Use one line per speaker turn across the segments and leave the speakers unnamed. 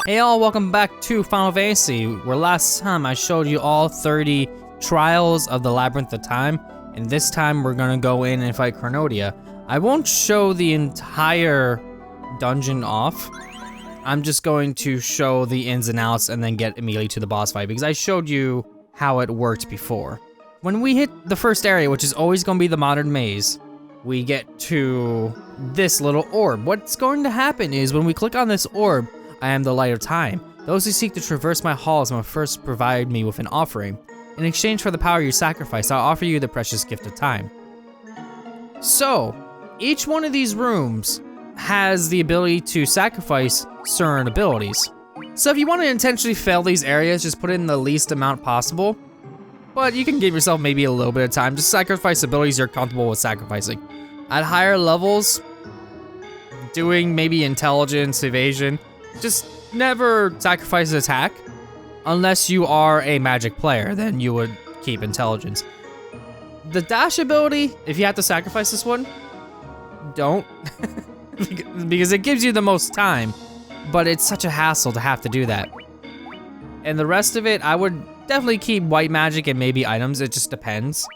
Hey all, welcome back to Final Fantasy, where last time I showed you all 30 trials of the Labyrinth of Time, and this time we're gonna go in and fight Cornodia. I won't show the entire dungeon off. I'm just going to show the ins and outs and then get immediately to the boss fight, because I showed you how it worked before. When we hit the first area, which is always gonna be the modern maze, we get to this little orb. What's going to happen is when we click on this orb, I am the light of time. Those who seek to traverse my halls must first provide me with an offering. In exchange for the power you sacrifice, I'll offer you the precious gift of time. So, each one of these rooms has the ability to sacrifice certain abilities. So if you want to intentionally fail these areas, just put in the least amount possible. But you can give yourself maybe a little bit of time. Just sacrifice abilities you're comfortable with sacrificing. At higher levels, doing maybe intelligence, evasion, just never sacrifice attack. Unless you are a magic player, then you would keep intelligence. The dash ability, if you have to sacrifice this one, don't. Because it gives you the most time, but it's such a hassle to have to do that. And the rest of it, I would definitely keep white magic and maybe items, it just depends.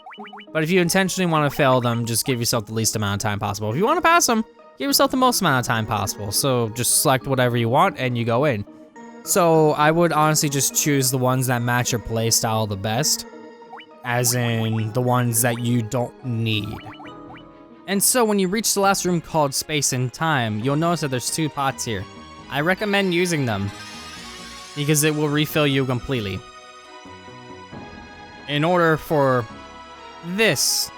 But if you intentionally want to fail them, just give yourself the least amount of time possible. If you want to pass them, give yourself the most amount of time possible. So just select whatever you want and you go in. So I would honestly just choose the ones that match your playstyle the best, as in the ones that you don't need. And so when you reach the last room called Space and Time, you'll notice that there's two pots here. I recommend using them because it will refill you completely. In order for this,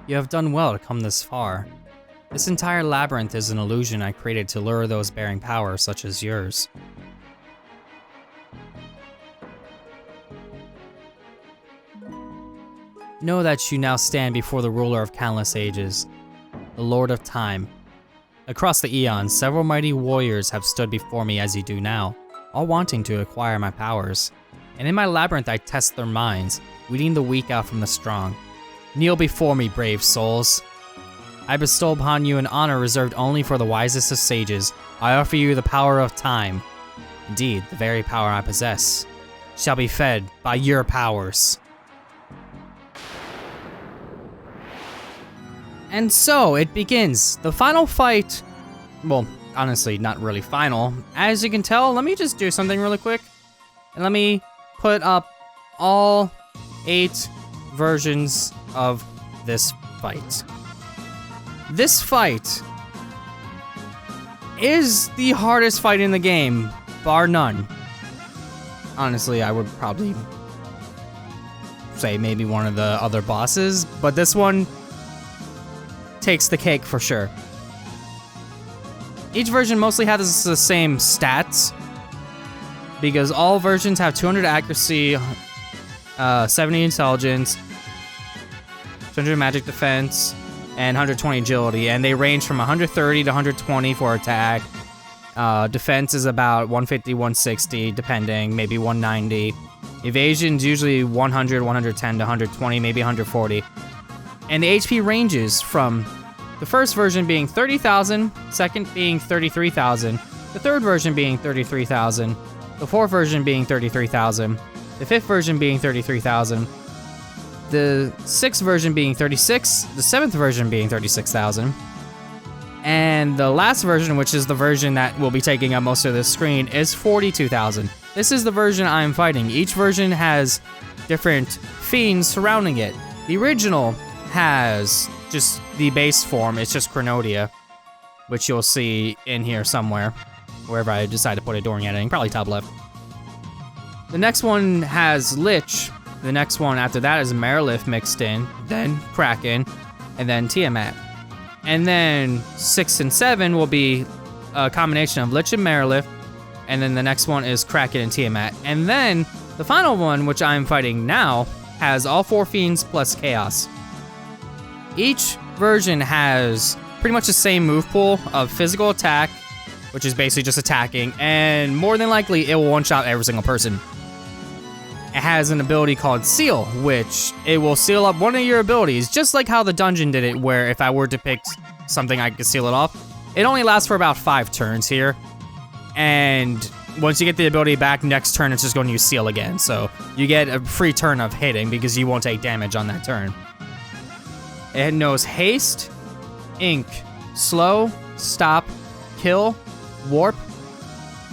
you have done well to come this far. This entire labyrinth is an illusion I created to lure those bearing power such as yours. Know that you now stand before the ruler of countless ages, the Lord of Time. Across the eons, several mighty warriors have stood before me as you do now, all wanting to acquire my powers. And in my labyrinth I test their minds, weeding the weak out from the strong. Kneel before me, brave souls. I bestow upon you an honor reserved only for the wisest of sages. I offer you the power of time. Indeed, the very power I possess shall be fed by your powers. And so it begins. The final fight, well, honestly, not really final. As you can tell, let me just do something really quick. And let me put up all 8 versions of this fight. This fight is the hardest fight in the game, bar none. Honestly, I would probably say maybe one of the other bosses, but this one takes the cake for sure. Each version mostly has the same stats, because all versions have 200 accuracy, 70 intelligence, 200 magic defense, and 120 agility, and they range from 130 to 120 for attack. Defense is about 150, 160, depending, maybe 190. Evasion's usually 100, 110 to 120, maybe 140. And the HP ranges from the first version being 30,000, second being 33,000, the third version being 33,000, the fourth version being 33,000, the fifth version being 33,000, the 6th version being 36, the 7th version being 36,000, and the last version, which is the version that will be taking up most of the screen, is 42,000. This is the version I'm fighting. Each version has different fiends surrounding it. The original has just the base form, it's just Cornodia, which you'll see in here somewhere, wherever I decide to put it during editing, probably top left. The next one has Lich. The next one after that is Merilith mixed in, then Kraken, and then Tiamat. And then 6 and 7 will be a combination of Lich and Merilith, and then the next one is Kraken and Tiamat. And then the final one, which I'm fighting now, has all 4 fiends plus Chaos. Each version has pretty much the same move pool of physical attack, which is basically just attacking, and more than likely it will one-shot every single person. it has an ability called Seal, which it will seal up one of your abilities, just like how the dungeon did it, where if I were to pick something, I could seal it off. It only lasts for about 5 turns here, and once you get the ability back, next turn it's just going to use Seal again, so you get a free turn of hitting because you won't take damage on that turn. It knows Haste, Ink, Slow, Stop, Kill, Warp,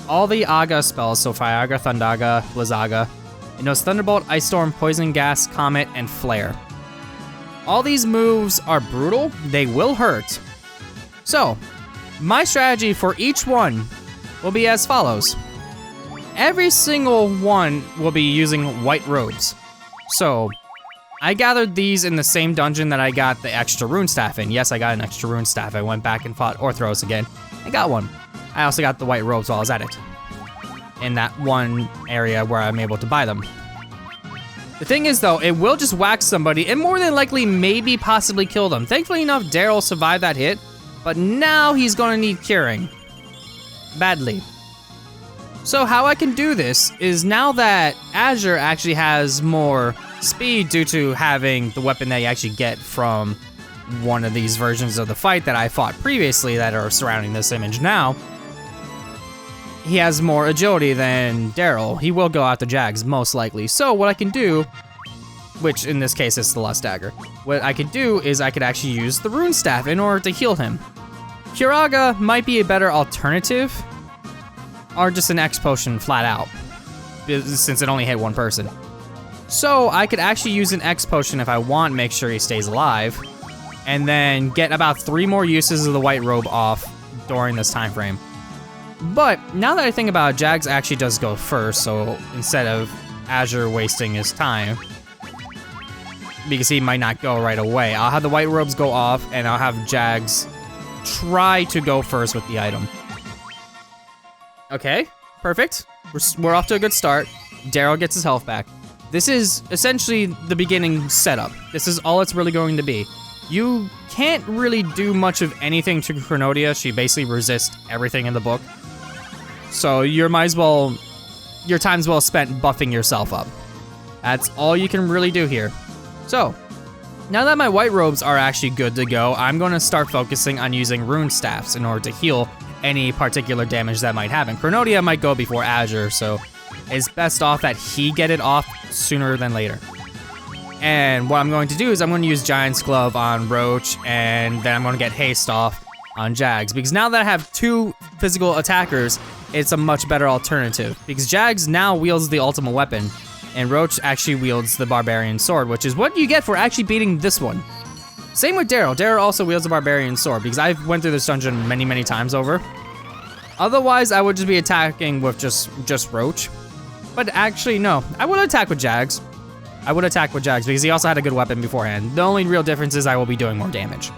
all the Aga spells, so Fire, Thundaga, Blizzaga. It knows Thunderbolt, Ice Storm, Poison Gas, Comet, and Flare. All these moves are brutal, they will hurt. So, my strategy for each one will be as follows. Every single one will be using white robes. So, I gathered these in the same dungeon that I got the extra rune staff in. Yes, I got an extra rune staff. I went back and fought Orthros again. I got one. I also got the white robes while I was at it, in that one area where I'm able to buy them. The thing is though, it will just whack somebody and more than likely maybe possibly kill them. Thankfully enough, Daryl survived that hit, but now he's gonna need curing. Badly. So how I can do this is now that Azure actually has more speed due to having the weapon that you actually get from one of these versions of the fight that I fought previously that are surrounding this image now, he has more agility than Daryl. He will go after Jags, most likely. So what I can do, which in this case is the Lust Dagger, what I could do is I could actually use the Rune Staff in order to heal him. Curaga might be a better alternative, or just an X Potion flat out, since it only hit one person. So I could actually use an X Potion if I want, make sure he stays alive, and then get about 3 more uses of the white robe off during this time frame. But now that I think about it, Jags actually does go first, so instead of Azure wasting his time, because he might not go right away, I'll have the white robes go off, and I'll have Jags try to go first with the item. Okay, perfect. We're off to a good start. Daryl gets his health back. This is essentially the beginning setup. This is all it's really going to be. You can't really do much of anything to Chronodia. She basically resists everything in the book. So your time's well spent buffing yourself up. That's all you can really do here. So, now that my white robes are actually good to go, I'm going to start focusing on using rune staffs in order to heal any particular damage that might happen. Chronodia might go before Azure, so it's best off that he get it off sooner than later. And what I'm going to do is I'm going to use Giant's Glove on Roach, and then I'm going to get Haste off on Jags, because now that I have 2 physical attackers, it's a much better alternative, because Jags now wields the ultimate weapon, and Roach actually wields the Barbarian Sword, which is what you get for actually beating this one. Same with Daryl. Daryl also wields the Barbarian Sword, because I've went through this dungeon many, many times over. Otherwise, I would just be attacking with just Roach. But actually, no. I would attack with Jags. I would attack with Jags, because he also had a good weapon beforehand. The only real difference is I will be doing more damage.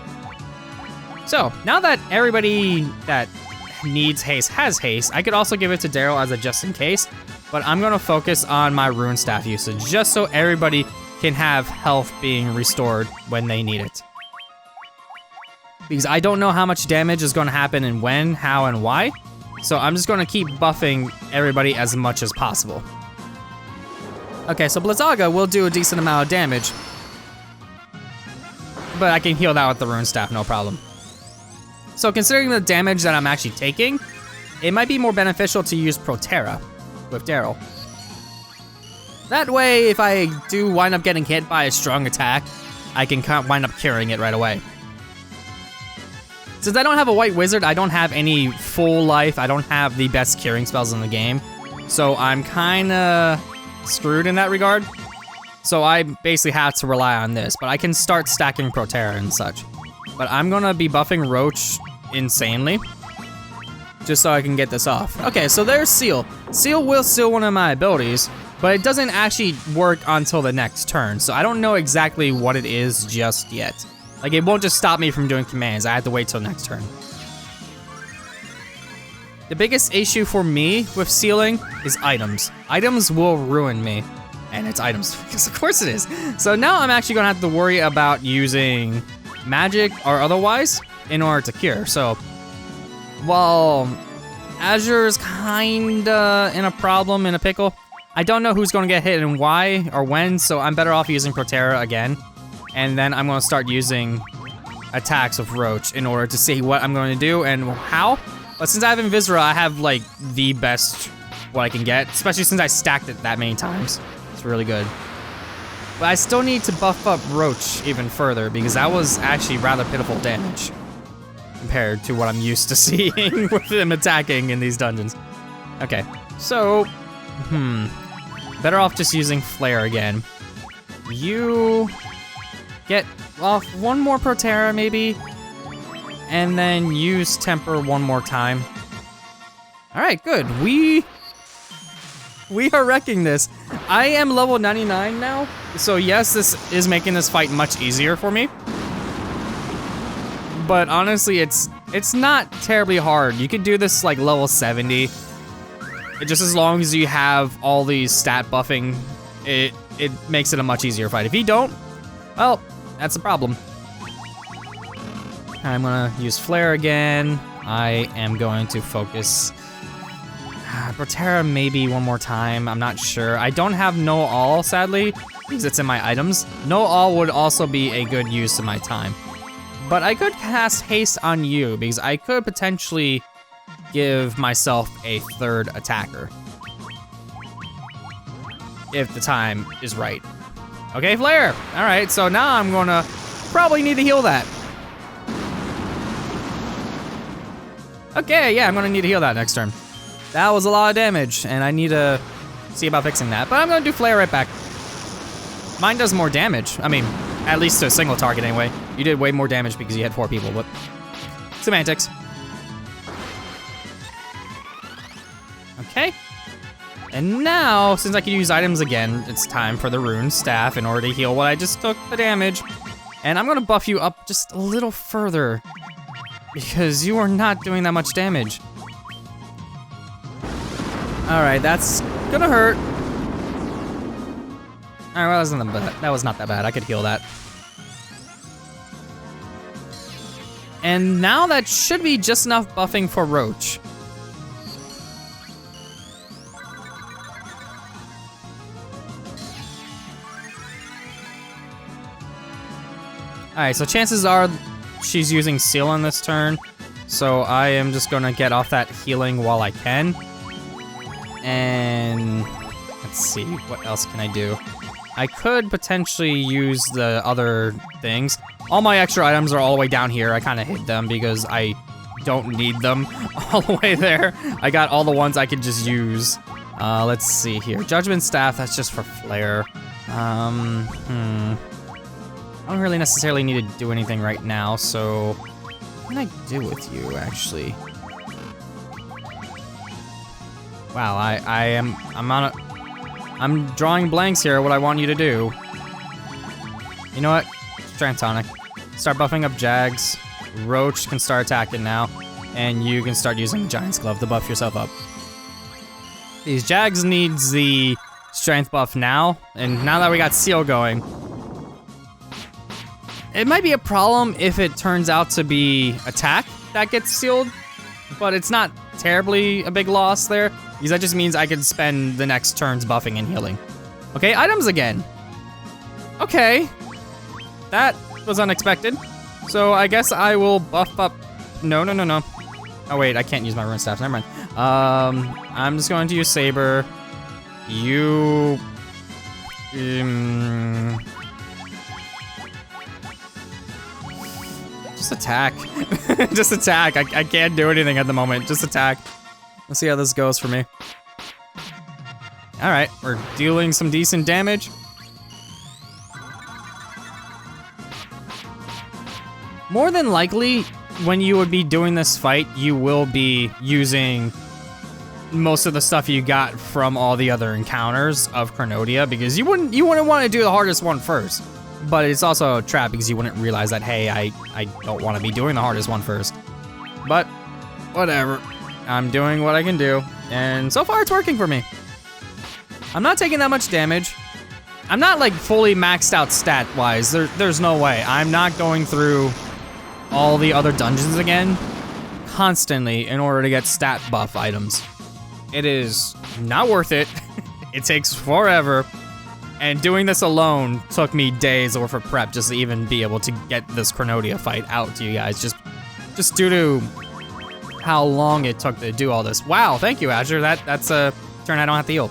So, now that everybody that needs haste has haste, I could also give it to Daryl as a just in case, but I'm gonna focus on my rune staff usage, just so everybody can have health being restored when they need it. Because I don't know how much damage is gonna happen and when, how, and why, so I'm just gonna keep buffing everybody as much as possible. Okay, so Blizzaga will do a decent amount of damage, but I can heal that with the rune staff, no problem. So considering the damage that I'm actually taking, it might be more beneficial to use Proterra with Daryl. That way, if I do wind up getting hit by a strong attack, I can wind up curing it right away. Since I don't have a white wizard, I don't have any full life, I don't have the best curing spells in the game, so I'm kinda screwed in that regard. So I basically have to rely on this, but I can start stacking Proterra and such. But I'm gonna be buffing Roach insanely, just so I can get this off. Okay, so there's Seal. Seal will seal one of my abilities, but it doesn't actually work until the next turn, so I don't know exactly what it is just yet. Like, it won't just stop me from doing commands, I have to wait till next turn. The biggest issue for me with sealing is items. Items will ruin me, and it's items, because of course it is. So now I'm actually gonna have to worry about using magic or otherwise in order to cure. So while Azure's kinda in a pickle, I don't know who's gonna get hit and why or when, so I'm better off using Protera again. And then I'm gonna start using attacks of Roach in order to see what I'm going to do and how. But since I have Invisera, I have like the best what I can get, especially since I stacked it that many times. It's really good. But I still need to buff up Roach even further because that was actually rather pitiful damage compared to what I'm used to seeing with him attacking in these dungeons. Okay, so, better off just using Flare again. You get off one more Protera maybe, and then use Temper one more time. All right, good. We are wrecking this. I am level 99 now, so yes, this is making this fight much easier for me. But honestly, it's not terribly hard. You could do this like level 70. Just as long as you have all these stat buffing, it makes it a much easier fight. If you don't, well, that's a problem. I'm gonna use Flare again. I am going to focus Protera maybe one more time. I'm not sure. I don't have No All, sadly, because it's in my items. No All would also be a good use of my time. But I could cast Haste on you, because I could potentially give myself a third attacker. If the time is right. Okay, Flare. All right, so now I'm gonna probably need to heal that. Okay, yeah, I'm gonna need to heal that next turn. That was a lot of damage, and I need to see about fixing that. But I'm gonna do Flare right back. Mine does more damage. I mean, at least to a single target anyway. You did way more damage because you had 4 people, but semantics. Okay. And now, since I can use items again, it's time for the Rune Staff in order to heal what I just took the damage. And I'm gonna buff you up just a little further because you are not doing that much damage. All right, that's gonna hurt. All right, well, that was not that bad. I could heal that. And now that should be just enough buffing for Roach. All right, so chances are she's using Seal on this turn. So I am just gonna get off that healing while I can. And let's see, what else can I do? I could potentially use the other things. All my extra items are all the way down here. I kind of hid them because I don't need them all the way there. I got all the ones I could just use. Let's see here. Judgment Staff, that's just for Flare. I don't really necessarily need to do anything right now, so what can I do with you, actually? Wow, I'm drawing blanks here, what I want you to do. You know what? Strength Tonic. Start buffing up Jags. Roach can start attacking now, and you can start using Giant's Glove to buff yourself up. These Jags needs the strength buff now, and now that we got Seal going, it might be a problem if it turns out to be attack that gets sealed, but it's not terribly a big loss there, because that just means I can spend the next turns buffing and healing. Okay, items again. Okay, that was unexpected. So I guess I will buff up, no. Oh wait, I can't use my Rune Staff, never mind. I'm just going to use Saber. You, just attack. Just attack. I can't do anything at the moment. Just attack. Let's see how this goes for me. All right, we're dealing some decent damage. More than likely, when you would be doing this fight, you will be using most of the stuff you got from all the other encounters of Chronodia, because you wouldn't want to do the hardest one first. But it's also a trap because you wouldn't realize that, hey, I don't want to be doing the hardest one first. But whatever. I'm doing what I can do, and so far it's working for me. I'm not taking that much damage. I'm not like fully maxed out stat-wise. There's no way. I'm not going through all the other dungeons again constantly in order to get stat buff items. It is not worth it. It takes forever. And doing this alone took me days worth of prep just to even be able to get this Chronodia fight out to you guys. Just due to how long it took to do all this. Wow, thank you, Azure. That's a turn I don't have to heal.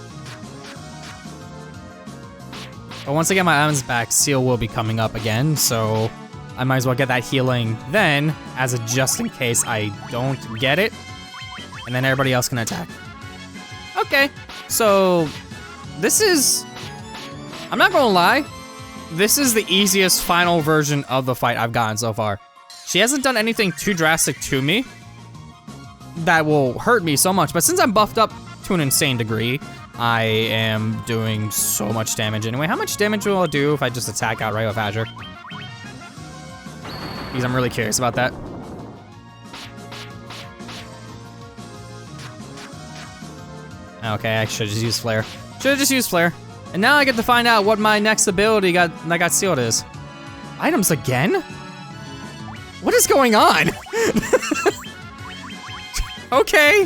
But once I get my items back, Seal will be coming up again, so I might as well get that healing then, as a just in case I don't get it. And then everybody else can attack. Okay, so this is... I'm not gonna lie, this is the easiest final version of the fight I've gotten so far. She hasn't done anything too drastic to me that will hurt me so much, but since I'm buffed up to an insane degree, I am doing so much damage anyway. How much damage will I do if I just attack outright with Azure? Because I'm really curious about that. Okay, I should've just used Flare. Should've just used Flare. And now I get to find out what my next ability that got sealed is. Items again? What is going on? Okay.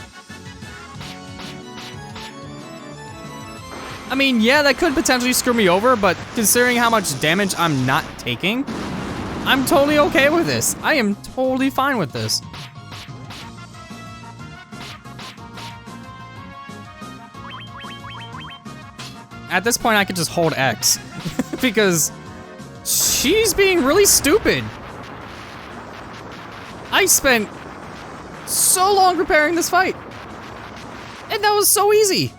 I mean, yeah, that could potentially screw me over, but considering how much damage I'm not taking, I'm totally okay with this. I am totally fine with this. At this point, I could just hold X because she's being really stupid. I spent so long preparing this fight, and that was so easy.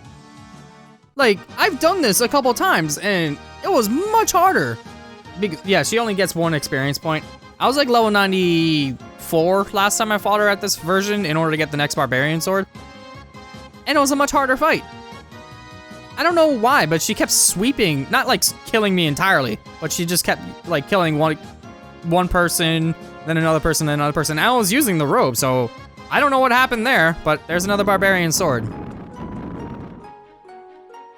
Like, I've done this a couple times, and it was much harder. Because, yeah, she only gets 1 experience point. I was like level 94 last time I fought her at this version in order to get the next Barbarian Sword, and it was a much harder fight. I don't know why, but she kept sweeping, not like killing me entirely, but she just kept like killing one person, then another person, then another person. I was using the robe, so I don't know what happened there, but there's another Barbarian Sword.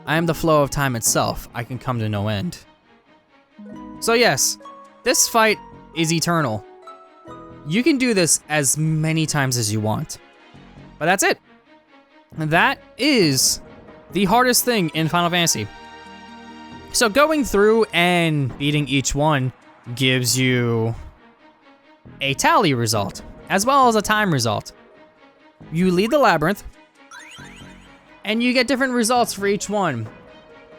I am the flow of time itself. I can come to no end. So yes, this fight is eternal. You can do this as many times as you want, but that's it. That is the hardest thing in Final Fantasy. So going through and beating each one gives you a tally result, as well as a time result. You lead the Labyrinth, and you get different results for each one.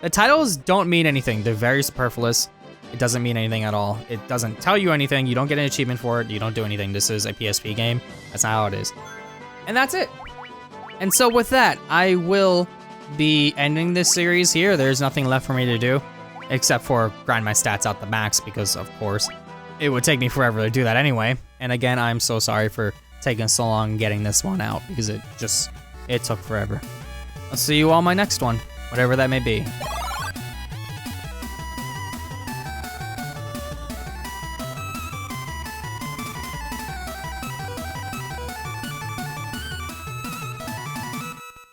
The titles don't mean anything. They're very superfluous. It doesn't mean anything at all. It doesn't tell you anything. You don't get an achievement for it. You don't do anything. This is a PSP game. That's not how it is. And that's it. And so with that, I will be ending this series here. There's nothing left for me to do except for grind my stats out the max because, of course, it would take me forever to do that anyway. And again, I'm so sorry for taking so long getting this one out because it took forever. I'll see you on my next one, whatever that may be.